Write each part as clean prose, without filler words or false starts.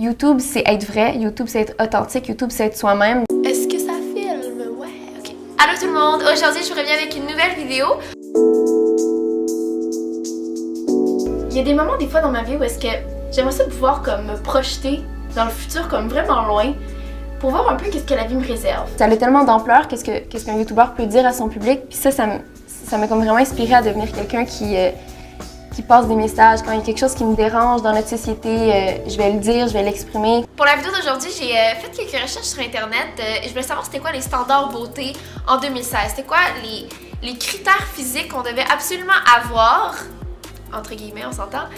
YouTube, c'est être vrai. YouTube, c'est être authentique. YouTube, c'est être soi-même. Est-ce que ça filme? Ouais, ok. Allô tout le monde! Aujourd'hui, je vous reviens avec une nouvelle vidéo. Il y a des moments, des fois, dans ma vie où est-ce que j'aimerais ça pouvoir comme me projeter dans le futur, comme vraiment loin, pour voir un peu qu'est-ce que la vie me réserve. Ça a tellement d'ampleur, qu'est-ce qu'un YouTuber peut dire à son public. Puis ça m'a comme vraiment inspirée à devenir quelqu'un qui passe des messages. Quand il y a quelque chose qui me dérange dans notre société, je vais le dire, je vais l'exprimer. Pour la vidéo d'aujourd'hui, j'ai fait quelques recherches sur Internet. Je voulais savoir c'était quoi les standards beauté en 2016. C'était quoi les critères physiques qu'on devait absolument avoir, entre guillemets, on s'entend,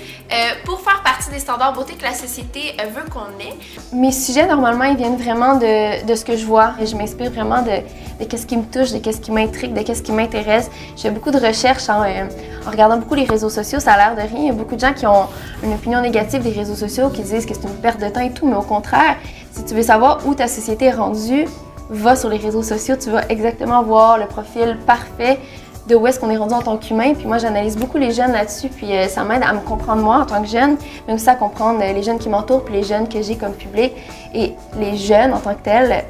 pour faire partie des standards beauté que la société veut qu'on ait. Mes sujets, normalement, ils viennent vraiment de ce que je vois. Et je m'inspire vraiment de ce qui me touche, de ce qui m'intrigue, de ce qui m'intéresse. Je fais beaucoup de recherches en regardant beaucoup les réseaux sociaux. Ça a l'air de rien. Il y a beaucoup de gens qui ont une opinion négative des réseaux sociaux, qui disent que c'est une perte de temps et tout. Mais au contraire, si tu veux savoir où ta société est rendue, va sur les réseaux sociaux. Tu vas exactement voir le profil parfait de où est-ce qu'on est rendu en tant qu'humain. Puis moi, j'analyse beaucoup les jeunes là-dessus, puis ça m'aide à me comprendre moi en tant que jeune, mais aussi à comprendre les jeunes qui m'entourent, puis les jeunes que j'ai comme public. Et les jeunes en tant que tels,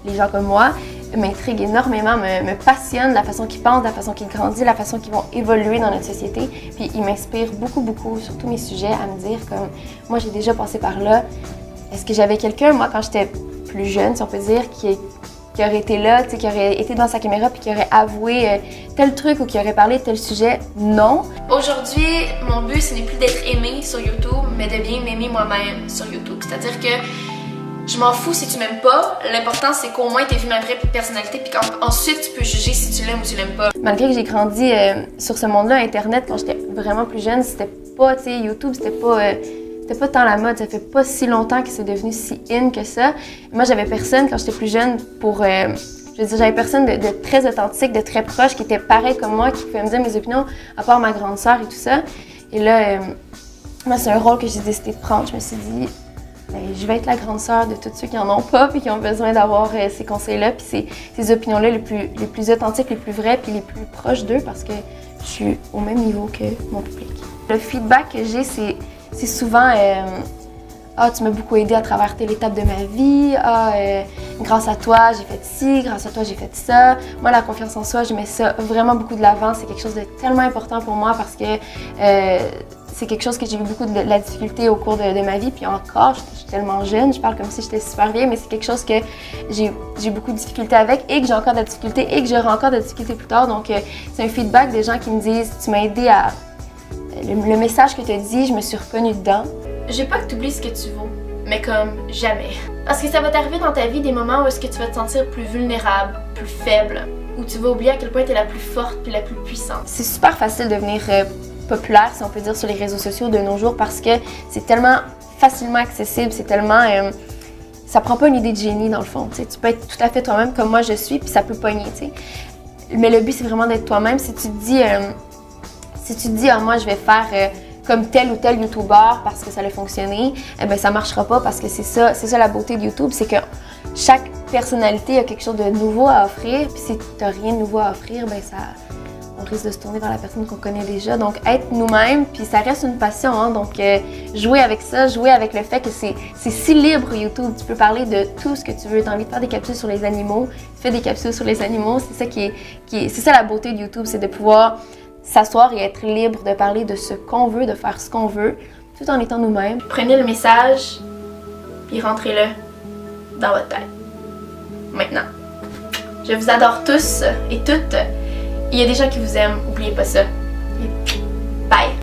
les gens comme moi, m'intriguent énormément, me passionnent, la façon qu'ils pensent, la façon qu'ils grandissent, la façon qu'ils vont évoluer dans notre société. Puis ils m'inspirent beaucoup, sur tous mes sujets, à me dire comme, moi j'ai déjà passé par là. Est-ce que j'avais quelqu'un, moi, quand j'étais plus jeune, si on peut dire, qui aurait été là, qui aurait été dans sa caméra puis qui aurait avoué tel truc ou qui aurait parlé de tel sujet? Non. Aujourd'hui, mon but, ce n'est plus d'être aimé sur YouTube, mais de bien m'aimer moi-même sur YouTube. C'est-à-dire que je m'en fous si tu m'aimes pas. L'important, c'est qu'au moins tu aies vu ma vraie personnalité puis qu'ensuite tu peux juger si tu l'aimes ou tu l'aimes pas. Malgré que j'ai grandi sur ce monde-là, Internet, quand j'étais vraiment plus jeune, c'était pas, tu sais, YouTube, c'était pas tant la mode, ça fait pas si longtemps que c'est devenu si in que ça. Moi, j'avais personne quand j'étais plus jeune pour... je veux dire, j'avais personne de très authentique, de très proche, qui était pareil comme moi, qui pouvait me dire mes opinions, à part ma grande sœur et tout ça. Et là, moi, c'est un rôle que j'ai décidé de prendre. Je me suis dit, ben, je vais être la grande sœur de tous ceux qui en ont pas puis qui ont besoin d'avoir ces conseils-là puis ces opinions-là les plus authentiques, les plus vraies puis les plus proches d'eux parce que je suis au même niveau que mon public. Le feedback que j'ai, c'est souvent ah, tu m'as beaucoup aidé à travers telle étape de ma vie. Ah, grâce à toi, j'ai fait ci. Grâce à toi, j'ai fait ça. Moi, la confiance en soi, je mets ça vraiment beaucoup de l'avant. C'est quelque chose de tellement important pour moi parce que c'est quelque chose que j'ai eu beaucoup de la difficulté au cours de ma vie. Puis encore, je suis tellement jeune, je parle comme si j'étais super vieille, mais c'est quelque chose que j'ai beaucoup de difficultés avec et que j'ai encore de la difficulté et que j'aurai encore de la difficulté plus tard. Donc, c'est un feedback des gens qui me disent « Tu m'as aidé à... Le message que tu as dit, je me suis reconnue dedans. » Je veux pas que tu oublies ce que tu vaux, mais comme jamais. Parce que ça va t'arriver dans ta vie des moments où est-ce que tu vas te sentir plus vulnérable, plus faible, où tu vas oublier à quel point tu es la plus forte puis la plus puissante. C'est super facile de devenir populaire, si on peut dire, sur les réseaux sociaux de nos jours parce que c'est tellement facilement accessible, c'est tellement... ça prend pas une idée de génie dans le fond, tu sais. Tu peux être tout à fait toi-même comme moi je suis puis ça peut pogner, tu sais. Mais le but c'est vraiment d'être toi-même. Si tu te dis ah, moi je vais faire... comme tel ou tel YouTuber parce que ça a fonctionné, eh bien ça marchera pas parce que c'est ça la beauté de YouTube, c'est que chaque personnalité a quelque chose de nouveau à offrir, puis si t'as rien de nouveau à offrir, ben on risque de se tourner vers la personne qu'on connaît déjà. Donc être nous-mêmes, puis ça reste une passion, hein, donc jouer avec ça, jouer avec le fait que c'est si libre YouTube, tu peux parler de tout ce que tu veux, t'as envie de faire des capsules sur les animaux, fais des capsules sur les animaux, c'est ça c'est ça la beauté de YouTube, c'est de pouvoir s'asseoir et être libre de parler de ce qu'on veut, de faire ce qu'on veut, tout en étant nous-mêmes. Prenez le message, puis rentrez-le dans votre tête. Maintenant. Je vous adore tous et toutes. Il y a des gens qui vous aiment, n'oubliez pas ça. Bye!